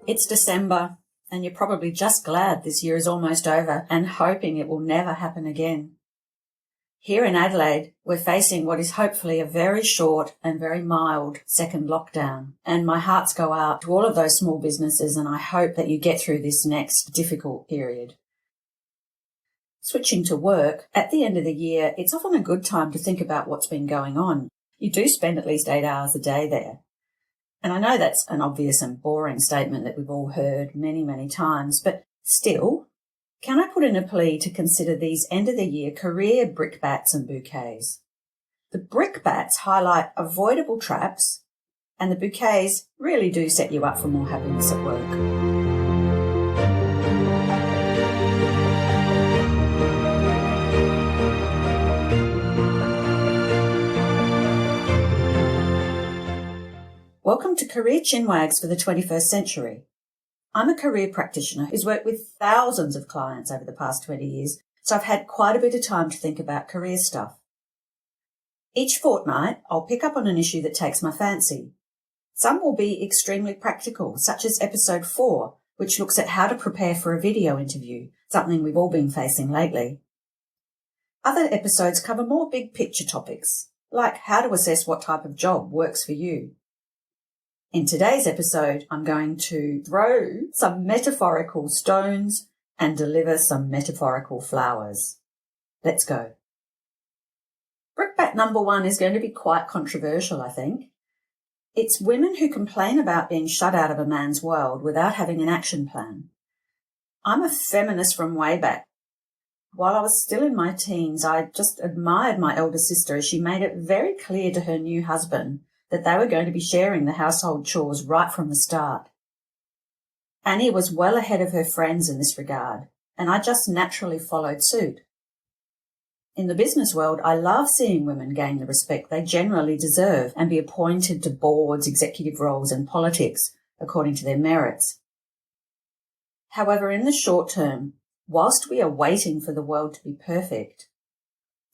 It's December, and you're probably just glad this year is almost over and hoping it will never happen again. Here in Adelaide, we're facing what is hopefully a very short and very mild second lockdown, and my hearts go out to all of those small businesses, and I hope that you get through this next difficult period. Switching to work, at the end of the year, it's often a good time to think about what's been going on. You do spend at least 8 hours a day there. And I know that's an obvious and boring statement that we've all heard many, many times, but still, can I put in a plea to consider these end-of-the-year career brickbats and bouquets? The brickbats highlight avoidable traps, and the bouquets really do set you up for more happiness at work. Welcome to Career Chinwags for the 21st century. I'm a career practitioner who's worked with thousands of clients over the past 20 years, so I've had quite a bit of time to think about career stuff. Each fortnight, I'll pick up on an issue that takes my fancy. Some will be extremely practical, such as episode 4, which looks at how to prepare for a video interview, something we've all been facing lately. Other episodes cover more big picture topics, like how to assess what type of job works for you. In today's episode, I'm going to throw some metaphorical stones and deliver some metaphorical flowers. Let's go. Brickbat number 1 is going to be quite controversial, I think. It's women who complain about being shut out of a man's world without having an action plan. I'm a feminist from way back. While I was still in my teens, I just admired my elder sister as she made it very clear to her new husband that they were going to be sharing the household chores right from the start. Annie was well ahead of her friends in this regard, and I just naturally followed suit. In the business world, I love seeing women gain the respect they generally deserve and be appointed to boards, executive roles, and politics according to their merits. However, in the short term, whilst we are waiting for the world to be perfect,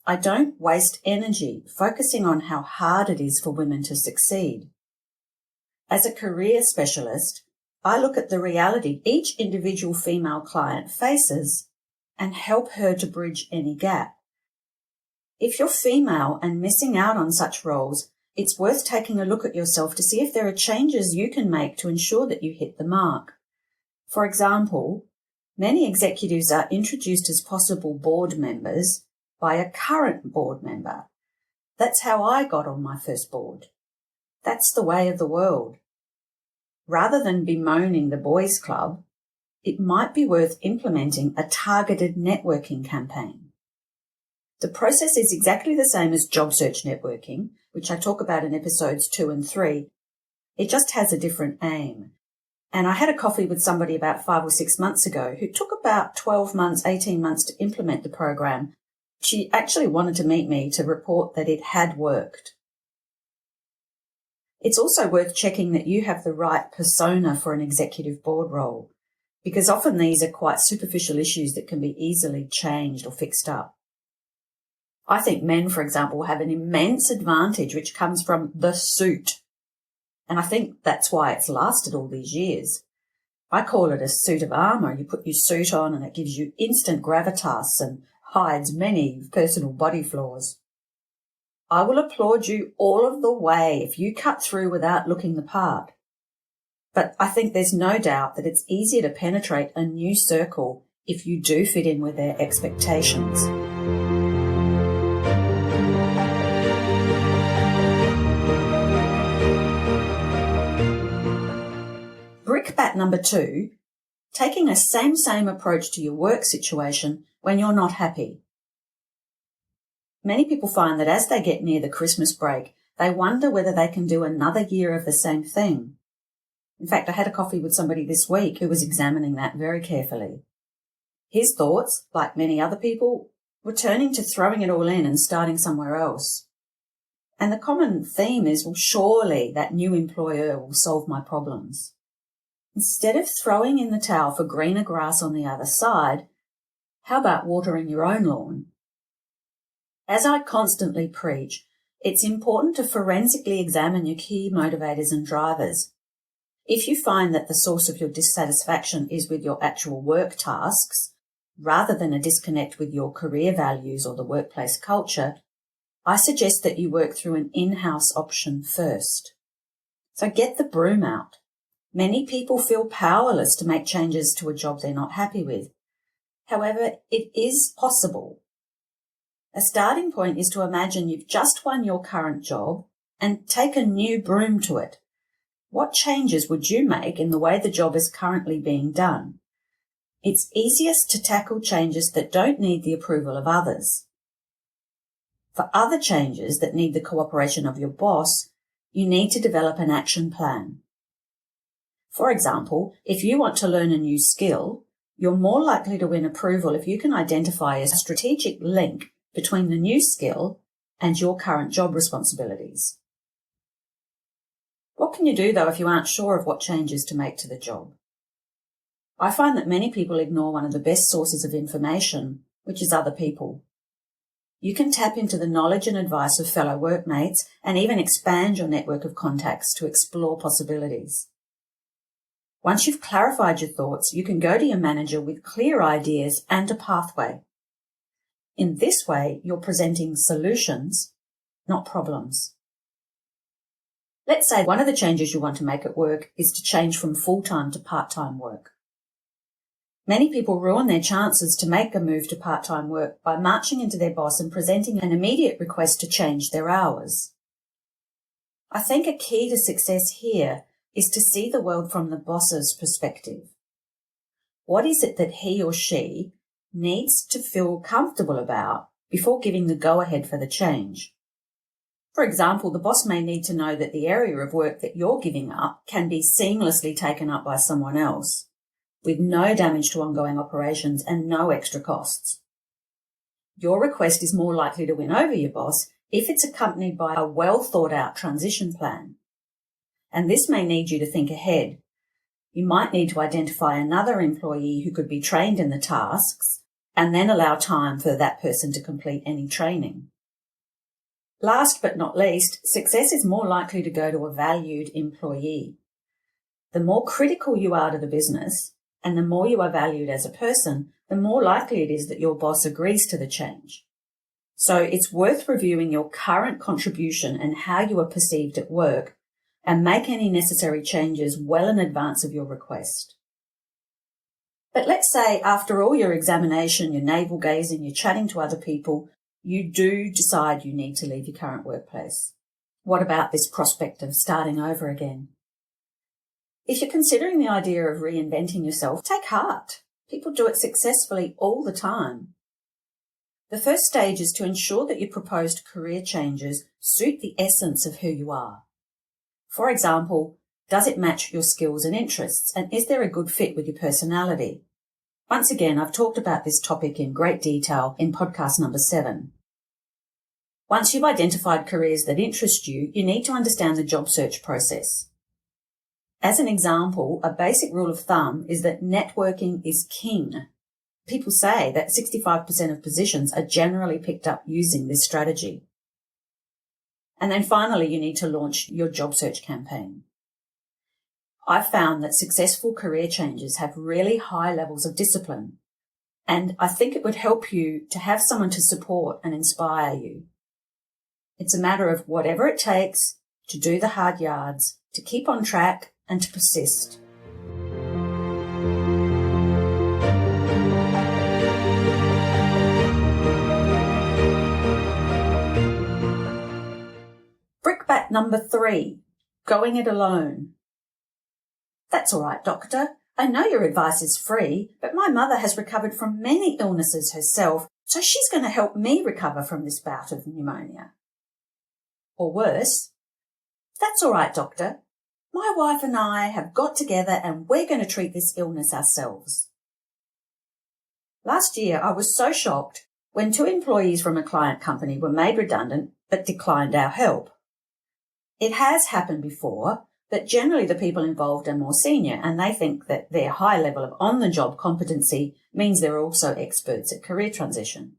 I don't waste energy focusing on how hard it is for women to succeed. As a career specialist, I look at the reality each individual female client faces and help her to bridge any gap. If you're female and missing out on such roles, it's worth taking a look at yourself to see if there are changes you can make to ensure that you hit the mark. For example, many executives are introduced as possible board members by a current board member. That's how I got on my first board. That's the way of the world. Rather than bemoaning the boys' club, it might be worth implementing a targeted networking campaign. The process is exactly the same as job search networking, which I talk about in episodes 2 and 3. It just has a different aim. And I had a coffee with somebody about 5 or 6 months ago who took about 12 months, 18 months to implement the program. She actually wanted to meet me to report that it had worked. It's also worth checking that you have the right persona for an executive board role, because often these are quite superficial issues that can be easily changed or fixed up. I think men, for example, have an immense advantage which comes from the suit. And I think that's why it's lasted all these years. I call it a suit of armour. You put your suit on and it gives you instant gravitas and hides many personal body flaws. I will applaud you all of the way if you cut through without looking the part. But I think there's no doubt that it's easier to penetrate a new circle if you do fit in with their expectations. Brickbat number 2, taking a same approach to your work situation when you're not happy. Many people find that as they get near the Christmas break, they wonder whether they can do another year of the same thing. In fact, I had a coffee with somebody this week who was examining that very carefully. His thoughts, like many other people, were turning to throwing it all in and starting somewhere else. And the common theme is, well, surely that new employer will solve my problems. Instead of throwing in the towel for greener grass on the other side, how about watering your own lawn? As I constantly preach, it's important to forensically examine your key motivators and drivers. If you find that the source of your dissatisfaction is with your actual work tasks, rather than a disconnect with your career values or the workplace culture, I suggest that you work through an in-house option first. So get the broom out. Many people feel powerless to make changes to a job they're not happy with. However, it is possible. A starting point is to imagine you've just won your current job and take a new broom to it. What changes would you make in the way the job is currently being done? It's easiest to tackle changes that don't need the approval of others. For other changes that need the cooperation of your boss, you need to develop an action plan. For example, if you want to learn a new skill, you're more likely to win approval if you can identify a strategic link between the new skill and your current job responsibilities. What can you do, though, if you aren't sure of what changes to make to the job? I find that many people ignore one of the best sources of information, which is other people. You can tap into the knowledge and advice of fellow workmates and even expand your network of contacts to explore possibilities. Once you've clarified your thoughts, you can go to your manager with clear ideas and a pathway. In this way, you're presenting solutions, not problems. Let's say one of the changes you want to make at work is to change from full-time to part-time work. Many people ruin their chances to make a move to part-time work by marching into their boss and presenting an immediate request to change their hours. I think a key to success here is to see the world from the boss's perspective. What is it that he or she needs to feel comfortable about before giving the go-ahead for the change? For example, the boss may need to know that the area of work that you're giving up can be seamlessly taken up by someone else, with no damage to ongoing operations and no extra costs. Your request is more likely to win over your boss if it's accompanied by a well-thought-out transition plan. And this may need you to think ahead. You might need to identify another employee who could be trained in the tasks and then allow time for that person to complete any training. Last but not least, success is more likely to go to a valued employee. The more critical you are to the business and the more you are valued as a person, the more likely it is that your boss agrees to the change. So it's worth reviewing your current contribution and how you are perceived at work and make any necessary changes well in advance of your request. But let's say after all your examination, your navel-gazing, you're chatting to other people, you do decide you need to leave your current workplace. What about this prospect of starting over again? If you're considering the idea of reinventing yourself, take heart. People do it successfully all the time. The first stage is to ensure that your proposed career changes suit the essence of who you are. For example, does it match your skills and interests, and is there a good fit with your personality? Once again, I've talked about this topic in great detail in podcast number 7. Once you've identified careers that interest you, you need to understand the job search process. As an example, a basic rule of thumb is that networking is king. People say that 65% of positions are generally picked up using this strategy. And then finally, you need to launch your job search campaign. I've found that successful career changes have really high levels of discipline, and I think it would help you to have someone to support and inspire you. It's a matter of whatever it takes to do the hard yards, to keep on track and to persist. Brickbat number 3, going it alone. That's all right, doctor. I know your advice is free, but my mother has recovered from many illnesses herself, so she's going to help me recover from this bout of pneumonia. Or worse, that's all right, doctor. My wife and I have got together and we're going to treat this illness ourselves. Last year, I was so shocked when 2 employees from a client company were made redundant but declined our help. It has happened before, but generally the people involved are more senior and they think that their high level of on-the-job competency means they're also experts at career transition.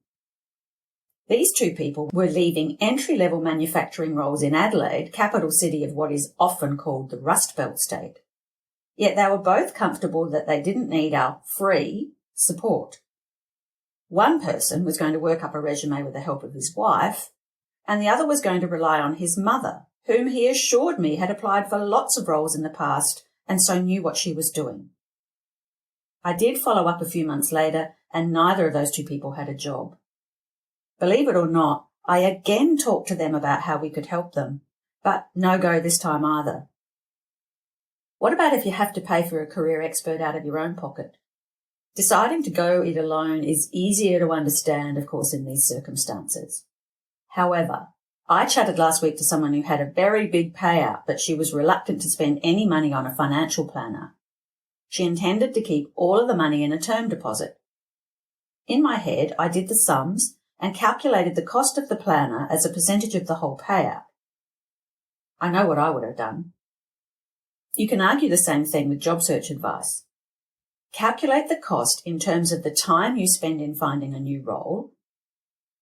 These 2 people were leaving entry-level manufacturing roles in Adelaide, capital city of what is often called the Rust Belt state. yet they were both comfortable that they didn't need our free support. One person was going to work up a resume with the help of his wife, and the other was going to rely on his mother, whom he assured me had applied for lots of roles in the past and so knew what she was doing. I did follow up a few months later, and neither of those two people had a job. Believe it or not, I again talked to them about how we could help them, but no go this time either. What about if you have to pay for a career expert out of your own pocket? Deciding to go it alone is easier to understand, of course, in these circumstances. However, I chatted last week to someone who had a very big payout, but she was reluctant to spend any money on a financial planner. She intended to keep all of the money in a term deposit. In my head, I did the sums and calculated the cost of the planner as a percentage of the whole payout. I know what I would have done. You can argue the same thing with job search advice. Calculate the cost in terms of the time you spend in finding a new role,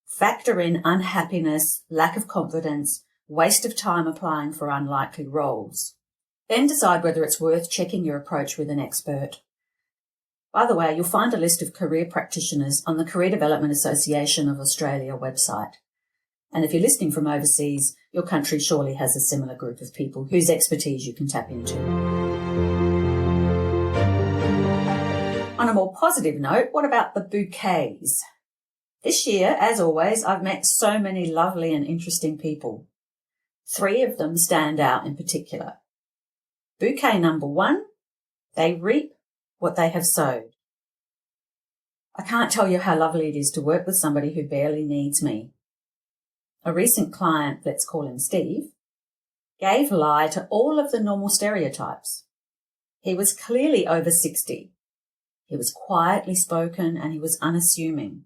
factor in unhappiness, lack of confidence, waste of time applying for unlikely roles. Then decide whether it's worth checking your approach with an expert. By the way, you'll find a list of career practitioners on the Career Development Association of Australia website. And if you're listening from overseas, your country surely has a similar group of people whose expertise you can tap into. On a more positive note, what about the bouquets? This year, as always, I've met so many lovely and interesting people. 3 of them stand out in particular. Bouquet number 1, they reap what they have sowed. I can't tell you how lovely it is to work with somebody who barely needs me. A recent client, let's call him Steve, gave lie to all of the normal stereotypes. He was clearly over 60. He was quietly spoken and he was unassuming.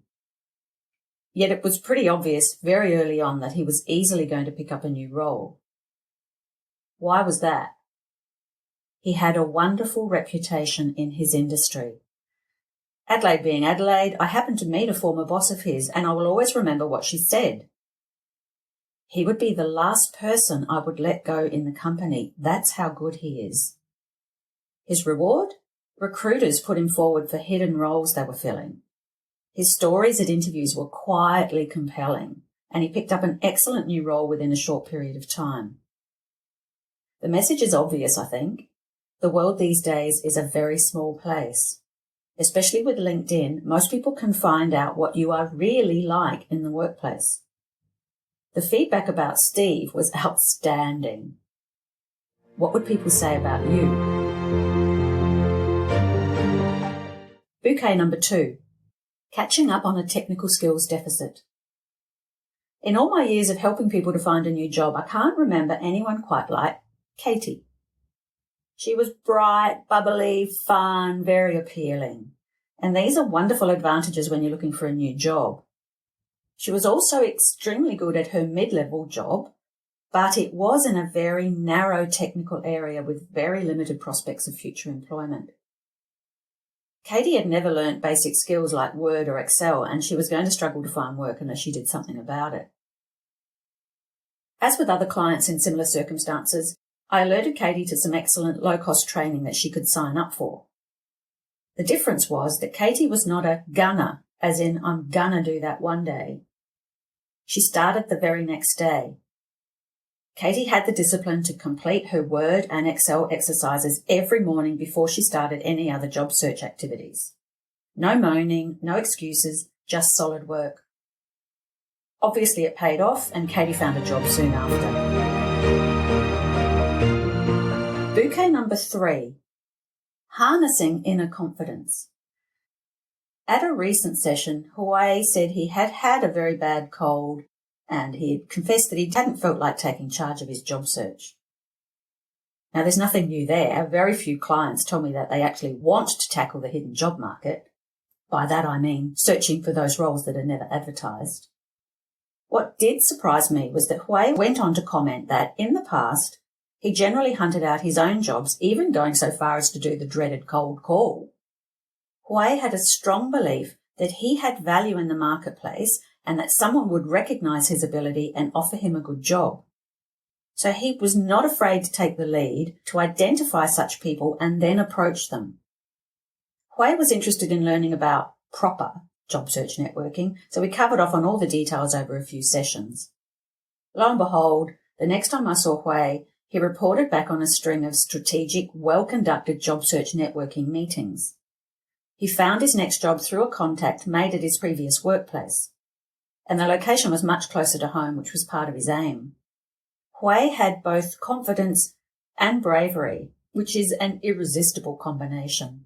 Yet it was pretty obvious very early on that he was easily going to pick up a new role. Why was that? He had a wonderful reputation in his industry. Adelaide being Adelaide, I happened to meet a former boss of his, and I will always remember what she said. He would be the last person I would let go in the company. That's how good he is. His reward? Recruiters put him forward for hidden roles they were filling. His stories at interviews were quietly compelling, and he picked up an excellent new role within a short period of time. The message is obvious, I think. The world these days is a very small place. Especially with LinkedIn, most people can find out what you are really like in the workplace. The feedback about Steve was outstanding. What would people say about you? Bouquet number 2, catching up on a technical skills deficit. In all my years of helping people to find a new job, I can't remember anyone quite like Katie. She was bright, bubbly, fun, very appealing. And these are wonderful advantages when you're looking for a new job. She was also extremely good at her mid-level job, but it was in a very narrow technical area with very limited prospects of future employment. Katie had never learnt basic skills like Word or Excel, and she was going to struggle to find work unless she did something about it. As with other clients in similar circumstances, I alerted Katie to some excellent low-cost training that she could sign up for. The difference was that Katie was not a gunner, as in I'm gonna do that one day. She started the very next day. Katie had the discipline to complete her Word and Excel exercises every morning before she started any other job search activities. No moaning, no excuses, just solid work. Obviously it paid off and Katie found a job soon after. Bouquet number 3, harnessing inner confidence. At a recent session, Hawaii said he had had a very bad cold and he had confessed that he hadn't felt like taking charge of his job search. Now, there's nothing new there. Very few clients tell me that they actually want to tackle the hidden job market. By that I mean searching for those roles that are never advertised. What did surprise me was that Hawaii went on to comment that in the past, he generally hunted out his own jobs, even going so far as to do the dreaded cold call. Hawaii had a strong belief that he had value in the marketplace and that someone would recognise his ability and offer him a good job. So he was not afraid to take the lead to identify such people and then approach them. Hui was interested in learning about proper job search networking, so we covered off on all the details over a few sessions. Lo and behold, the next time I saw Hui, he reported back on a string of strategic, well-conducted job search networking meetings. He found his next job through a contact made at his previous workplace, and the location was much closer to home, which was part of his aim. Hui had both confidence and bravery, which is an irresistible combination.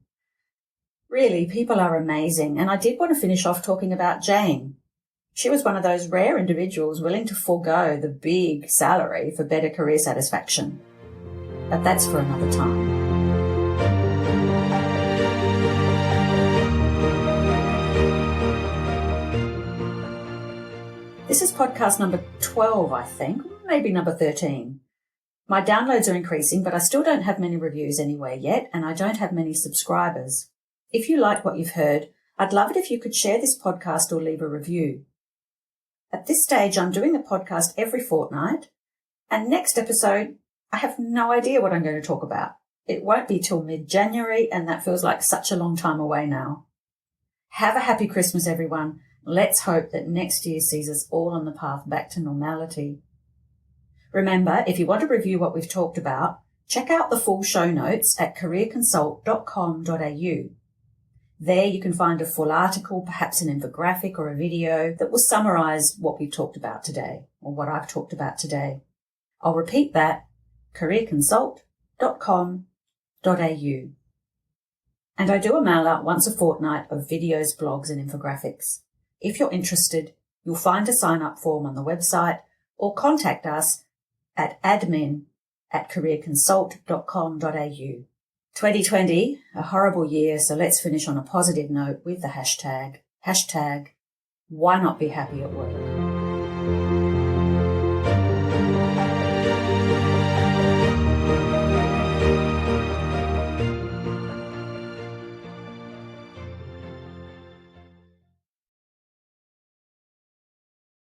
Really, people are amazing, and I did want to finish off talking about Jane. She was one of those rare individuals willing to forego the big salary for better career satisfaction. But that's for another time. This is podcast number 12, I think, maybe number 13. My downloads are increasing, but I still don't have many reviews anywhere yet, and I don't have many subscribers. If you like what you've heard, I'd love it if you could share this podcast or leave a review. At this stage, I'm doing a podcast every fortnight, and next episode, I have no idea what I'm going to talk about. It won't be till mid-January, and that feels like such a long time away now. Have a happy Christmas, everyone. Let's hope that next year sees us all on the path back to normality. Remember, if you want to review what we've talked about, check out the full show notes at careerconsult.com.au. There you can find a full article, perhaps an infographic or a video that will summarise what we've talked about today, or what I've talked about today. I'll repeat that, careerconsult.com.au. And I do a mail out once a fortnight of videos, blogs and infographics. If you're interested, you'll find a sign-up form on the website or contact us at admin@careerconsult.com.au. 2020, a horrible year, so let's finish on a positive note with the hashtag, why not be happy at work?